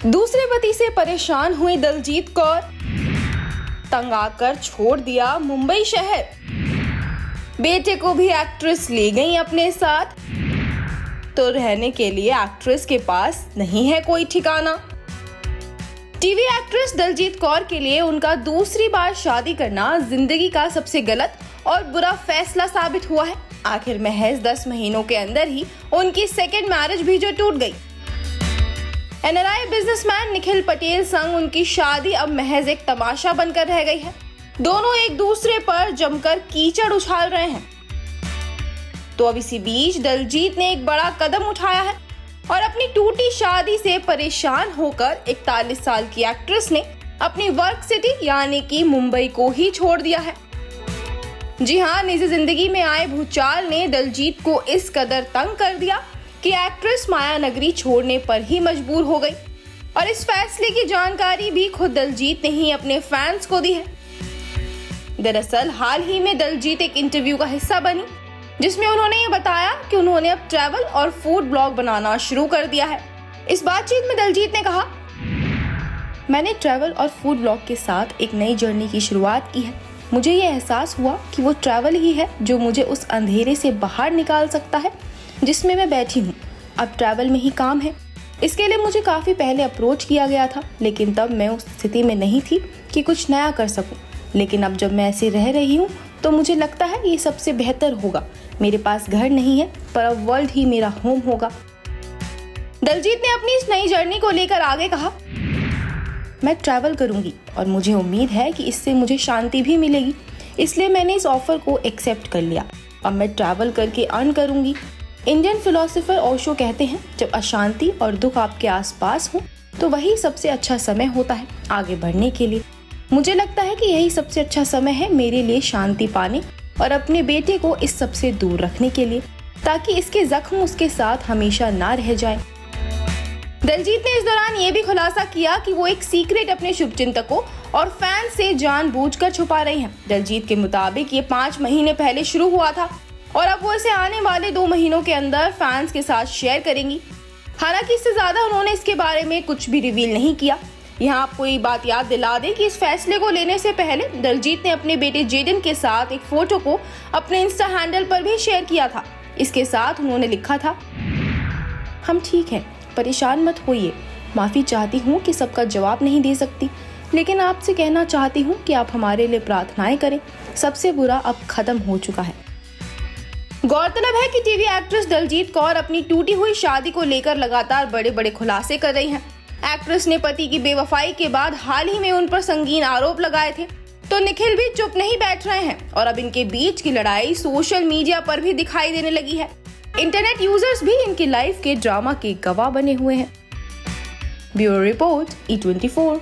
दूसरे पति से परेशान हुई दलजीत कौर, तंग आकर छोड़ दिया मुंबई शहर। बेटे को भी एक्ट्रेस ले गई अपने साथ, तो रहने के लिए एक्ट्रेस के पास नहीं है कोई ठिकाना। टीवी एक्ट्रेस दलजीत कौर के लिए उनका दूसरी बार शादी करना जिंदगी का सबसे गलत और बुरा फैसला साबित हुआ है। आखिर महज 10 महीनों के अंदर ही उनकी सेकेंड मैरिज भी जो टूट गई। एनआरआई बिजनेसमैन निखिल पटेल संग उनकी शादी अब महज एक तमाशा बनकर रह गई है। दोनों एक दूसरे पर जमकर कीचड़ उछाल रहे हैं। तो अब इसी बीच दलजीत ने एक बड़ा कदम उठाया है और अपनी टूटी शादी से परेशान होकर 41 साल की एक्ट्रेस ने अपनी वर्क सिटी यानी कि मुंबई को ही छोड़ दिया है। जी हाँ, निजी जिंदगी में आए भूचाल ने दलजीत को इस कदर तंग कर दिया कि एक्ट्रेस माया नगरी छोड़ने पर ही मजबूर हो गई। और इस फैसले की जानकारी भी खुद दलजीत ने ही अपने फैंस को दी है। दरअसल हाल ही में दलजीत एक इंटरव्यू का हिस्सा बनी, जिसमें उन्होंने ये बताया कि उन्होंने अब ट्रैवल और फूड ब्लॉग बनाना शुरू कर दिया है। इस बातचीत में दलजीत ने कहा, मैंने ट्रैवल और फूड ब्लॉग के साथ एक नई जर्नी की शुरुआत की है। मुझे ये एहसास हुआ कि वो ट्रैवल ही है जो मुझे उस अंधेरे से बाहर निकाल सकता है जिसमें मैं बैठी हूँ। अब ट्रैवल में ही काम है। इसके लिए मुझे काफ़ी पहले अप्रोच किया गया था, लेकिन तब मैं उस स्थिति में नहीं थी कि कुछ नया कर सकूँ। लेकिन अब जब मैं ऐसे रह रही हूँ तो मुझे लगता है ये सबसे बेहतर होगा। मेरे पास घर नहीं है, पर अब वर्ल्ड ही मेरा होम होगा। दलजीत ने अपनी इस नई जर्नी को लेकर आगे कहा, मैं ट्रैवल करूंगी और मुझे उम्मीद है कि इससे मुझे शांति भी मिलेगी। इसलिए मैंने इस ऑफर को एक्सेप्ट कर लिया। अब मैं ट्रैवल करके अर्न करूंगी। इंडियन फिलोसोफर ओशो कहते हैं, जब अशांति और दुख आपके आसपास हो तो वही सबसे अच्छा समय होता है आगे बढ़ने के लिए। मुझे लगता है कि यही सबसे अच्छा समय है मेरे लिए शांति पाने और अपने बेटे को इस सब से दूर रखने के लिए, ताकि इसके जख्म उसके साथ हमेशा ना रह जाए। दलजीत ने इस दौरान ये भी खुलासा किया कि वो एक सीक्रेट अपने शुभचिंतकों और फैंस से जानबूझकर छुपा रही हैं। दलजीत के मुताबिक ये 5 महीने पहले शुरू हुआ था और अब वो इसे आने वाले 2 महीनों के अंदर फैंस के साथ शेयर करेंगी। हालांकि इससे ज्यादा उन्होंने इसके बारे में कुछ भी रिवील नहीं किया। यहाँ आपको ये बात याद दिला दें कि इस फैसले को लेने से पहले दलजीत ने अपने बेटे जेडन के साथ एक फोटो को अपने इंस्टा हैंडल पर भी शेयर किया था। इसके साथ उन्होंने लिखा था, हम ठीक हैं, परेशान मत होइए। माफ़ी चाहती हूँ कि सबका जवाब नहीं दे सकती, लेकिन आपसे कहना चाहती हूँ कि आप हमारे लिए प्रार्थनाएं करें। सबसे बुरा अब खत्म हो चुका है। गौरतलब है कि टीवी एक्ट्रेस दलजीत कौर अपनी टूटी हुई शादी को लेकर लगातार बड़े बड़े खुलासे कर रही हैं। एक्ट्रेस ने पति की बेवफाई के बाद हाल ही में उन पर संगीन आरोप लगाए थे, तो निखिल भी चुप नहीं बैठ रहे हैं और अब इनके बीच की लड़ाई सोशल मीडिया पर भी दिखाई देने लगी है। इंटरनेट यूजर्स भी इनकी लाइफ के ड्रामा के गवाह बने हुए हैं। Bureau report E24।